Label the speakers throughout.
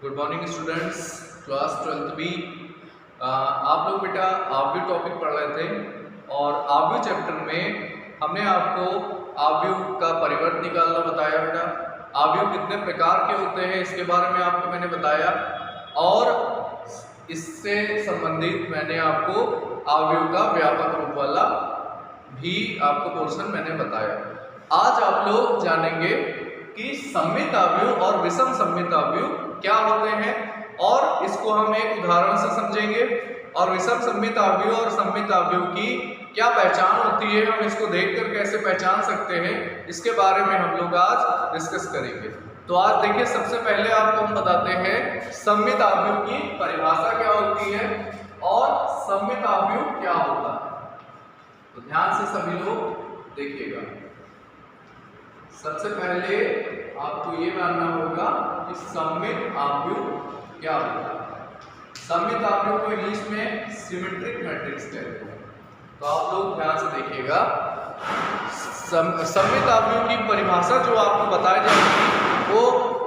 Speaker 1: Good morning students, class 12th B. आप लोग बेटा आव्यूह टॉपिक पढ़ रहे थे और आव्यूह चैप्टर में हमने आपको आव्यूह का परिवर्त निकालना बताया बेटा। आव्यूह कितने प्रकार के होते हैं इसके बारे में आपको मैंने बताया और इससे संबंधित मैंने आपको आव्यूह का व्यापक रूप वाला भी आपको पोर्शन मैंने बताया। आज आप लोग जानेंगे कि सममित आव्यूह और विषम सममित आव्यूह क्या होते हैं और इसको हम एक उदाहरण से समझेंगे और विषम सममित आव्यूह और सममित आव्यूह की क्या पहचान होती है, हम इसको देखकर कैसे पहचान सकते हैं, इसके बारे में हम लोग आज डिस्कस करेंगे। तो आज देखिए, सबसे पहले आपको हम बताते हैं सममित आव्यूह की परिभाषा क्या होती है और सममित आव्यूह क्या होता है। तो ध्यान से सभी लोग देखिएगा। सबसे पहले आपको ये जानना होगा कि सममित आव्यूह क्या होता है। सममित आव्यूह को इंग्लिश में सिमेट्रिक मैट्रिक्स कहते हैं। तो आप लोग ध्यान से देखिएगा। सममित आव्यूह की परिभाषा जो आपको बताई जाएगी वो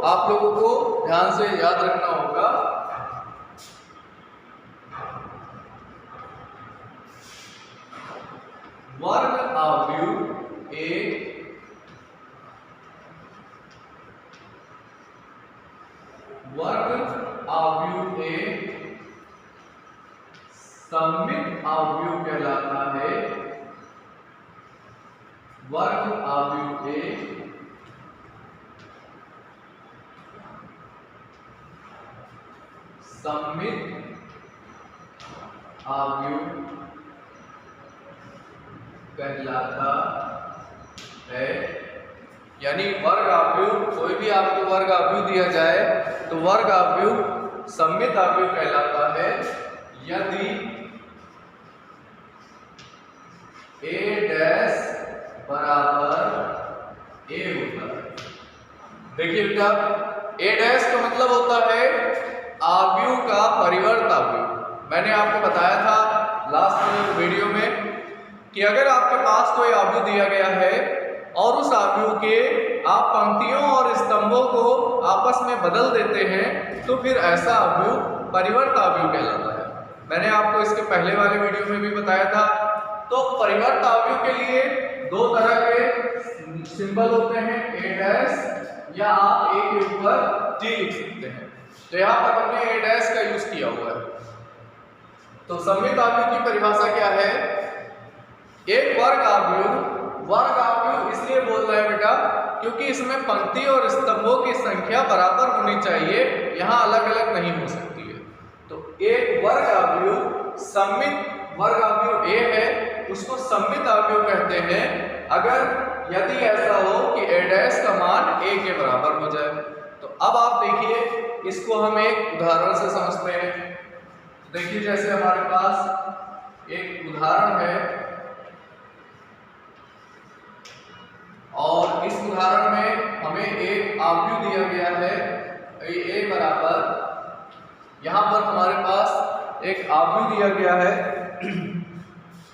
Speaker 1: आप लोगों को ध्यान से याद रखना होगा। वर्ग आव्यूह एक वर्ग आव्यूह एक सममित आव्यूह कहलाता है। वर्ग आव्यूह एक सममित आव्यूह कहलाता है। यानी वर्ग आव्यूह, कोई भी आपको वर्ग आव्यूह दिया जाए तो वर्ग आव्यूह सममित आव्यूह कहलाता है यदि a डैश बराबर a होता है। देखिए बेटा, a डैश का मतलब होता है आव्यूह का परिवर्त आव्यूह। मैंने आपको बताया था लास्ट वीडियो में कि अगर आपके पास कोई आव्यूह दिया गया है और उस आव्यूह के आप पंक्तियों और स्तंभों को आपस में बदल देते हैं तो फिर ऐसा आव्यूह परिवर्त आव्यूह कहलाता है। मैंने आपको इसके पहले वाले वीडियो में भी बताया था। तो परिवर्त आव्यूह के लिए दो तरह के सिंबल होते हैं, a डैश या आप a के ऊपर g लिख सकते हैं। तो यहाँ पर हमने a डैश का यूज किया हुआ है। तो सममित आव्यूह की परिभाषा क्या है? एक वर्ग आव्यूह इसलिए बोल रहे हैं बेटा क्योंकि इसमें पंक्ति और स्तंभों की संख्या बराबर होनी चाहिए, यहाँ अलग अलग नहीं हो सकती है। तो एक वर्ग आव्यूह सममित वर्ग आव्यूह ए है, उसको सममित आव्यूह कहते हैं अगर यदि ऐसा हो कि a डैश का मान a के बराबर हो जाए। तो अब आप देखिए, इसको हम एक उदाहरण से समझते हैं। देखिए, जैसे हमारे पास एक उदाहरण है और इस उदाहरण में हमें एक आव्यूह दिया गया है a बराबर, यहाँ पर हमारे पास एक आव्यूह दिया गया है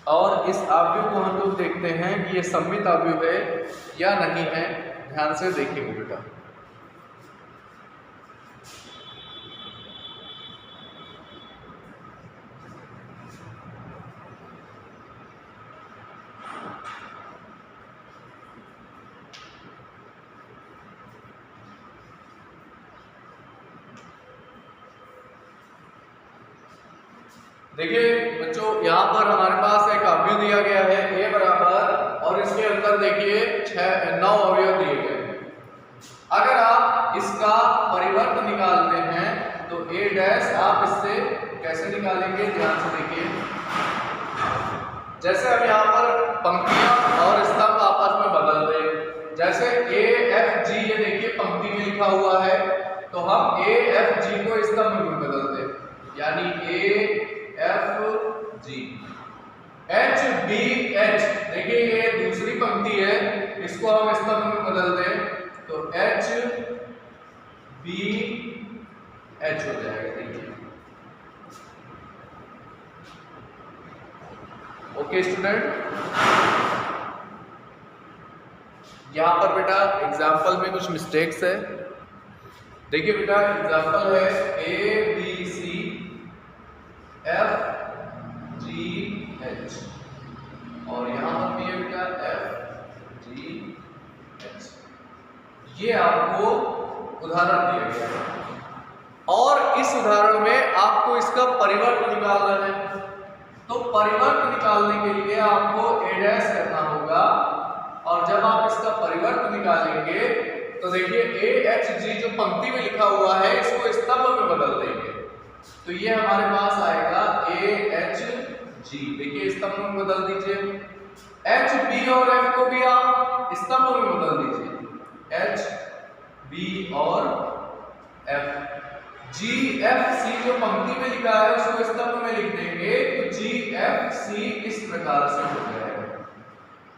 Speaker 1: और इस आव्यूह को हम लोग देखते हैं कि ये सममित आव्यूह है या नहीं है। ध्यान से देखिए बेटा। देखिए बच्चों, यहाँ पर हमारे पास एक आव्यूह दिया गया है a बराबर और इसके अंदर देखिए 9 अवयव दिए गए हैं। अगर आप इसका परिवर्त निकालते हैं तो a डैश आप इससे कैसे निकालेंगे? ध्यान से देखिए। जैसे हम यहाँ पर पंक्तियां और स्तंभ आपस में बदल दें, जैसे a f g, ये देखिए पंक्ति में लिखा हुआ है, तो हम a f g को स्तंभ में बदल दें, यानी a f g h b h। देखिए ये दूसरी पंक्ति है, इसको हम स्तंभ में बदल दें तो h b h हो जाएगा। देखिए, ओके स्टूडेंट। यहाँ पर बेटा एग्जाम्पल में कुछ मिस्टेक्स है। देखिए बेटा एग्जाम्पल है ABCFGH और यहाँ पर भी है बेटा FGH। ये आपको उदाहरण दिया गया है और इस उदाहरण में आपको इसका परिवर्त निकालना है। तो परिवर्त निकालने के लिए आपको A' करना होगा और जब आप इसका परिवर्त निकालेंगे तो देखिए AHG जो पंक्ति में लिखा हुआ है इसको स्तंभ में बदल देंगे तो ये हमारे पास आएगा AHG। देखिए स्तंभ में बदल दीजिए। HB और F को भी आप स्तंभ में बदल दीजिए। HB और F। GFC जो पंक्ति में लिखा है उसको स्तंभ में लिख देंगे तो GFC इस प्रकार से हो जाएगा।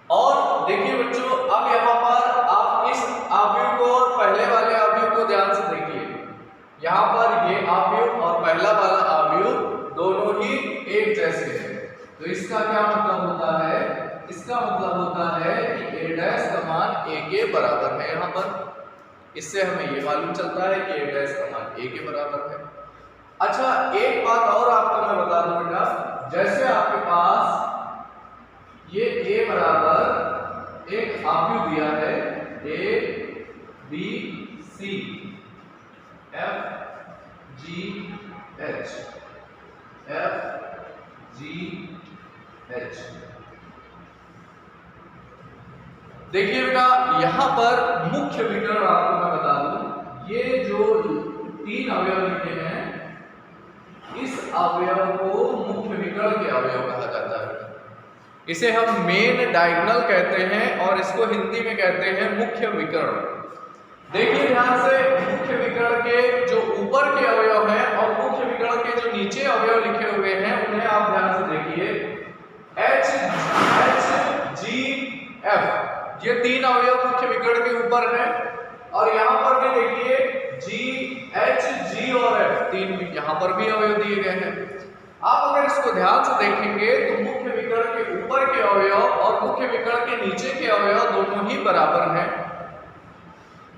Speaker 1: और देखिए बच्चों अब यहाँ पर आप इस अवयव को और पहले वाले अवयव को ध्यान से देखिए। यहाँ पर ये अवयव और पहला वाला अवयव दोनों ही एक जैसे हैं तो इसका क्या मतलब होता है? इसका मतलब होता है कि A' का मान A के बराबर है। यहाँ पर इससे हमें ये मालूम चलता है कि A' का मान A के बराबर है। अच्छा एक बात और आपको मैं बता दूं बेटा, जैसे आपके पास ये A बराबर एक अवयव दिया है ABCFGH देखिए बेटा यहां पर मुख्य विकर्ण आपको मैं बता दूं, ये जो 3 अवयव लिखे हैं इस अवयव को मुख्य विकर्ण के अवयव कहा जाता है। इसे हम मेन डायगोनल कहते हैं और इसको हिंदी में कहते हैं मुख्य विकर्ण। देखिए ध्यान से, मुख्य विकर्ण के जो ऊपर के अवयव हैं और मुख्य विकर्ण के जो नीचे अवयव लिखे हुए हैं उन्हें आप ध्यान से देखिए। HGF ये 3 अवयव मुख्य विकर्ण के ऊपर हैं और यहाँ पर भी देखिए GHG और F 3 यहाँ पर भी अवयव दिए गए हैं। आप अगर इसको ध्यान से देखेंगे तो मुख्य विकर्ण के ऊपर के अवयव और मुख्य विकर्ण के नीचे के अवयव दोनों ही बराबर हैं।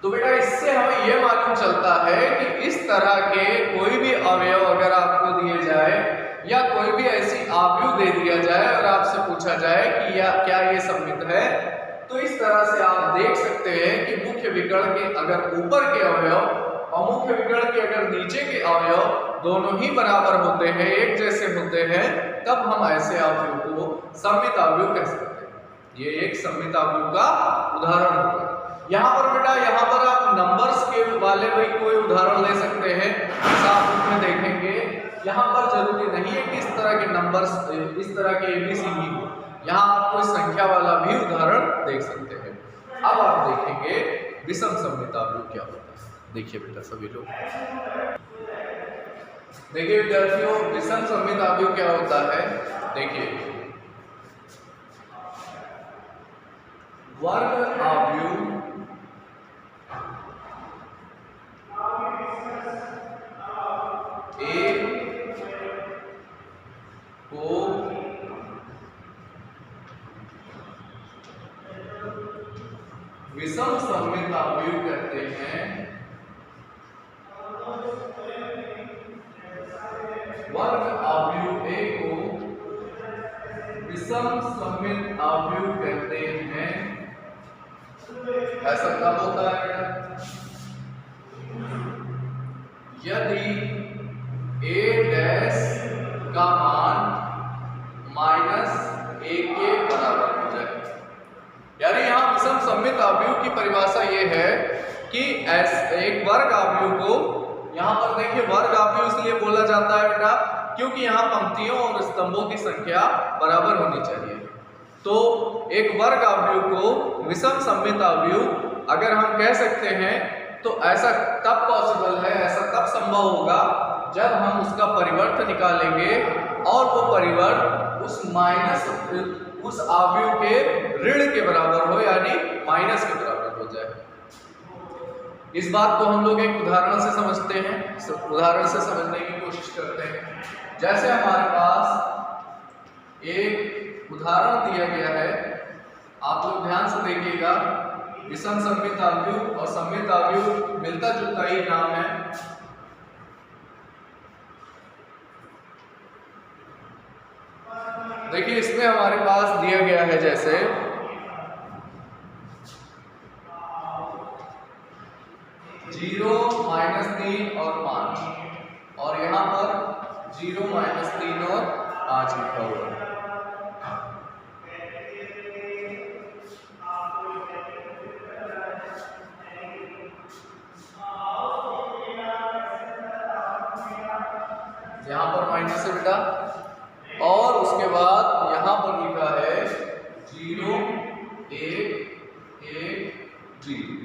Speaker 1: तो बेटा इससे हमें यह मालूम चलता है कि इस तरह के कोई भी अवयव अगर आपको दिए जाए या कोई भी ऐसी अवयव दे दिया जाए और आपसे पूछा जाए कि क्या ये सममित है, तो इस तरह से आप देख सकते हैं कि मुख्य विकर्ण के अगर ऊपर के अवयव और मुख्य विकर्ण के अगर नीचे के अवयव दोनों ही बराबर होते हैं, एक जैसे होते हैं, तब हम ऐसे अवयव को सममित अवयव कह सकते हैं। ये एक सममित अवयव का उदाहरण होगा। यहाँ पर बेटा यहाँ पर आप नंबर्स के वाले भी कोई उदाहरण ले सकते हैं, जैसा आप उसमें देखेंगे। यहाँ पर जरूरी नहीं है कि इस तरह के नंबर्स इस तरह के ABC ही हो, यहाँ आप कोई संख्या वाला भी उदाहरण देख सकते हैं। अब आप देखेंगे विषम सममित अवयव क्या होता है। देखिए बेटा सभी लोग देखिए विद्यार्थियों, विषम सममित अवयव क्या होता है। देखिए वर्ग अवयव A को विषम सममित अवयव कहते हैं। वर्ग अवयव A को विषम सममित अवयव कहते हैं। ऐसा कब होता है बेटा? यदि A' का मान -A के बराबर हो जाए। यानी यहाँ विषम सममित अवयव की परिभाषा ये है कि एक वर्ग अवयव को, यहाँ पर देखिए वर्ग अवयव इसलिए बोला जाता है बेटा क्योंकि यहाँ पंक्तियों और स्तंभों की संख्या बराबर होनी चाहिए। तो एक वर्ग अवयव को विषम सममित अवयव अगर हम कह सकते हैं तो ऐसा तब पॉसिबल है, ऐसा तब संभव होगा जब हम उसका परिवर्त निकालेंगे और वो परिवर्त उस अवयव के ऋण के बराबर हो, यानी माइनस के बराबर हो जाए। इस बात को हम लोग एक उदाहरण से समझते हैं, उदाहरण से समझने की कोशिश करते हैं। जैसे हमारे पास एक उदाहरण दिया गया है, आप लोग ध्यान से देखिएगा। विषम सममित अवयव और सममित अवयव मिलता जुलता ही नाम है। देखिए इसमें हमारे पास दिया गया है जैसे 0 -3 और 5 और यहाँ पर 0 -3 और 5 लिखा हुआ है। यहाँ पर माइनस है बेटा, और उसके बाद यहाँ पर लिखा है 0 1 1 0।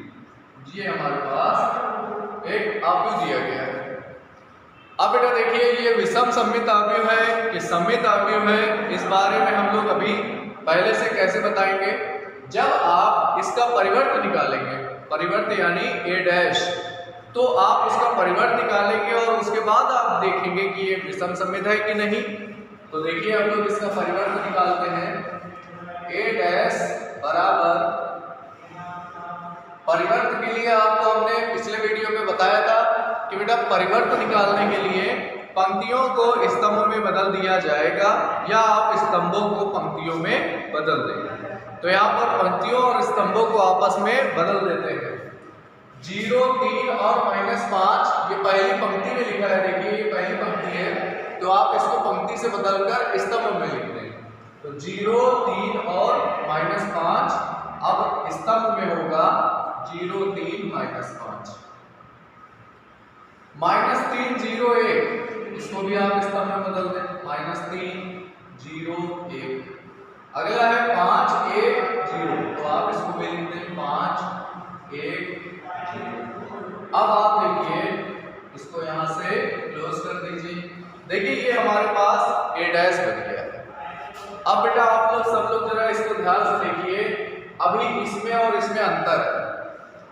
Speaker 1: ये हमारे पास एक अवयव दिया गया है। अब बेटा देखिए ये विषम सममित अवयव है कि सममित अवयव है, इस बारे में हम लोग अभी पहले से कैसे बताएंगे। जब आप इसका परिवर्त निकालेंगे, परिवर्त यानी a', तो आप इसका परिवर्त निकालेंगे और उसके बाद आप देखेंगे कि ये विषम सममित है कि नहीं। तो देखिए हम लोग इसका परिवर्त निकालते हैं। a' बराबर, परिवर्त के लिए आपको हमने पिछले वीडियो में बताया था कि बेटा परिवर्त निकालने के लिए पंक्तियों को स्तंभों में बदल दिया जाएगा या आप स्तंभों को पंक्तियों में बदल देंगे। तो यहाँ पर पंक्तियों और स्तंभों को आपस में बदल देते हैं। 0 3 और -5 ये पहली पंक्ति में लिखा है। देखिए ये पहली पंक्ति है, तो आप इसको पंक्ति से बदलकर स्तंभ में लिख दें। तो 0 3 और -5 अब स्तंभ में होगा 0 3 -5। -3 0 1, इसको भी आप स्तंभ में बदल दें। -3 0 1। अगला है 5 1 0, तो आप इसको भी लिख दें 5 1 0। अब आप देखिए इसको यहां से क्लोज कर दीजिए। देखिए ये हमारे पास a' बन गया है। अब बेटा आप लोग सब लोग जरा इसको ध्यान से देखिए, अभी इसमें और इसमें अंतर है।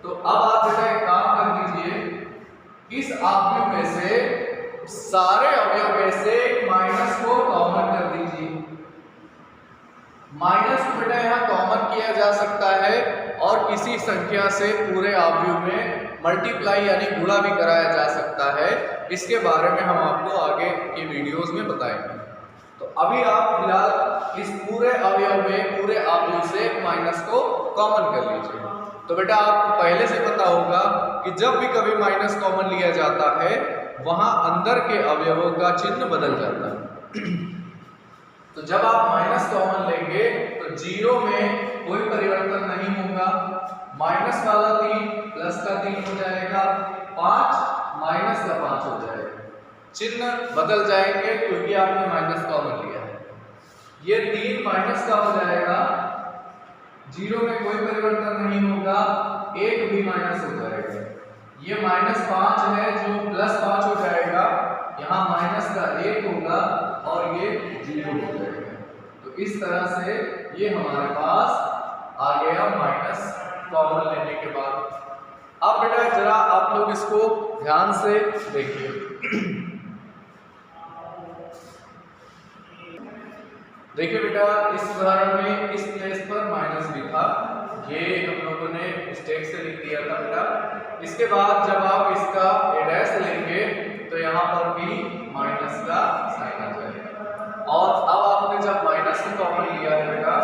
Speaker 1: तो अब आप बेटा एक काम कर दीजिए, इस अवयव में से सारे अवयव में से माइनस को कॉमन कर दीजिए। माइनस को बेटा यहाँ कॉमन किया जा सकता है और किसी संख्या से पूरे अवयव में मल्टीप्लाई यानी गुणा भी कराया जा सकता है। इसके बारे में हम आपको आगे की वीडियोस में बताएंगे। तो अभी आप फिलहाल इस पूरे अवयव में पूरे अवयव से माइनस को कॉमन कर लीजिए। तो बेटा आपको पहले से पता होगा कि जब भी कभी माइनस कॉमन लिया जाता है वहां अंदर के अवयवों का चिन्ह बदल जाता है। तो जब आप माइनस कॉमन लेंगे तो 0 में कोई परिवर्तन नहीं होगा, माइनस वाला 3 प्लस का 3 हो जाएगा, 5 माइनस का 5 हो जाएगा। चिन्ह बदल जाएंगे क्योंकि आपने माइनस कॉमन लिया है। ये 3 माइनस का हो जाएगा, 0 में कोई परिवर्तन नहीं होगा, 1 भी माइनस हो जाएगा। ये -5 है जो +5 हो जाएगा, यहाँ माइनस का 1 होगा और ये 0 हो जाएगा। तो इस तरह से ये हमारे पास आ गया माइनस कॉमन लेने के बाद। अब बेटा जरा आप लोग इसको ध्यान से देखिए। देखिए बेटा इस उदाहरण में इस प्लेस पर माइनस भी था, ये हम लोगों ने मिस्टेक से लिख दिया था बेटा। इसके बाद जब आप इसका a' लेंगे तो यहाँ पर भी माइनस का साइन आ जाएगा, और अब आपने जब माइनस को कॉमन लिया है बेटा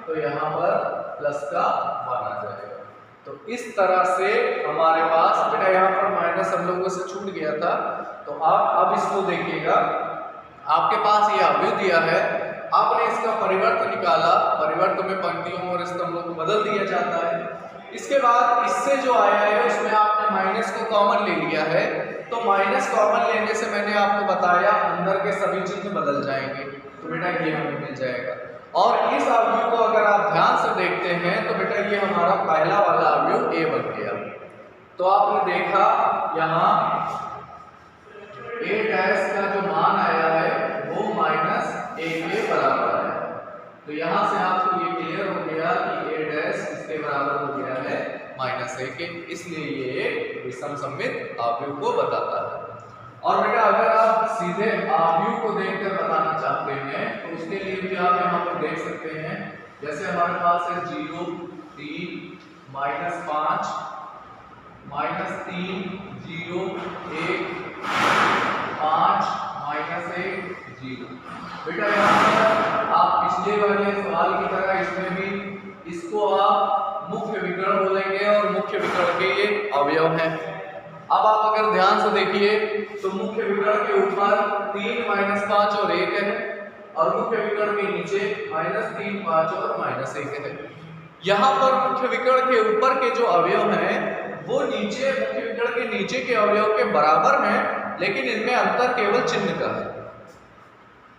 Speaker 1: तो यहाँ पर प्लस का 1 आ जाएगा। तो इस तरह से हमारे पास बेटा यहाँ पर माइनस हम लोगों से छूट गया था। तो आप अब इसको देखिएगा, आपके पास ये अवयव दिया है, आपने इसका परिवर्त निकाला, परिवर्त में पंक्तियों और स्तंभों को बदल दिया जाता है। इसके बाद इससे जो आया है उसमें आपने माइनस को कॉमन ले लिया है, तो माइनस कॉमन लेने से मैंने आपको बताया अंदर के सभी चिन्ह बदल जाएंगे। तो बेटा ये हमें मिल जाएगा। और इस अवयव को अगर आप ध्यान से देखते हैं तो बेटा ये हमारा पहला वाला अवयव a बन गया। तो आपने देखा यहाँ a' का जो मान आया है वो -a के बराबर है। तो यहाँ से आपको ये क्लियर हो गया कि a' इसके बराबर हो गया है -a के, इसलिए ये विषम सममित अवयव को बताता है। और बेटा अगर आप सीधे अवयव को देखकर बताना चाहते हैं तो उसके लिए भी आप यहाँ पर देख सकते हैं। जैसे हमारे पास है 0 3 -5 -3 0 1 5 -1 0। बेटा यहाँ पर आप पिछले वाले सवाल की तरह इसमें भी इसको आप मुख्य विकर्ण बोलेंगे और मुख्य विकर्ण के ये अवयव हैं। अब आप अगर ध्यान से देखिए तो मुख्य विकर्ण के ऊपर 3 -5 और 1 है और मुख्य विकर्ण के नीचे -3 5 और -1 है। यहाँ पर मुख्य विकर्ण के ऊपर के जो अवयव हैं वो नीचे मुख्य विकर्ण के नीचे के अवयव के बराबर हैं, लेकिन इनमें अंतर केवल चिन्ह का है।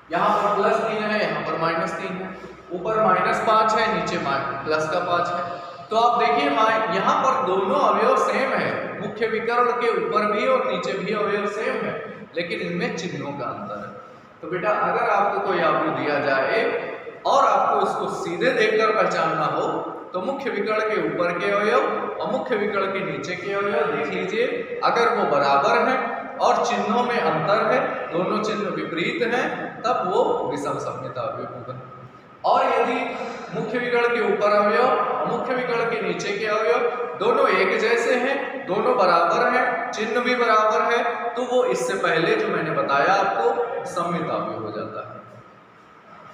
Speaker 1: यहाँ पर +3 है, यहाँ पर -3 है, ऊपर -5 है, नीचे +5 है। तो आप देखिए यहाँ पर दोनों अवयव सेम है, मुख्य विकर्ण के ऊपर भी और नीचे भी अवयव सेम है, लेकिन इनमें चिन्हों का अंतर है। तो बेटा अगर आपको कोई अवयव दिया जाए और आपको इसको सीधे देखकर पहचानना हो तो मुख्य विकर्ण के ऊपर के अवयव और मुख्य विकर्ण के नीचे के अवयव देख लीजिए, अगर वो बराबर हैं और चिन्हों में अंतर है, दोनों चिन्ह विपरीत हैं, तब वो विषम सम्मित अवयव होगा। और यदि मुख्य विकर्ण के ऊपर अवयव और मुख्य विकर्ण के नीचे के अवयव दोनों एक जैसे हैं, दोनों बराबर हैं, चिन्ह भी बराबर है, तो वो इससे पहले जो मैंने बताया आपको सम्मित अवयव हो जाता है।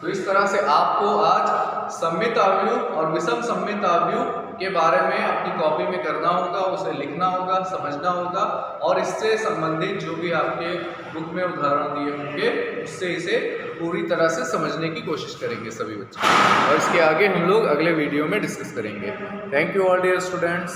Speaker 1: तो इस तरह से आपको आज सम्मित अवयव और विषम सम्मित अवयव के बारे में अपनी कॉपी में करना होगा, उसे लिखना होगा, समझना होगा और इससे संबंधित जो भी आपके बुक में उदाहरण दिए होंगे उससे इसे पूरी तरह से समझने की कोशिश करेंगे सभी बच्चे, और इसके आगे हम लोग अगले वीडियो में डिस्कस करेंगे। Thank you all dear students.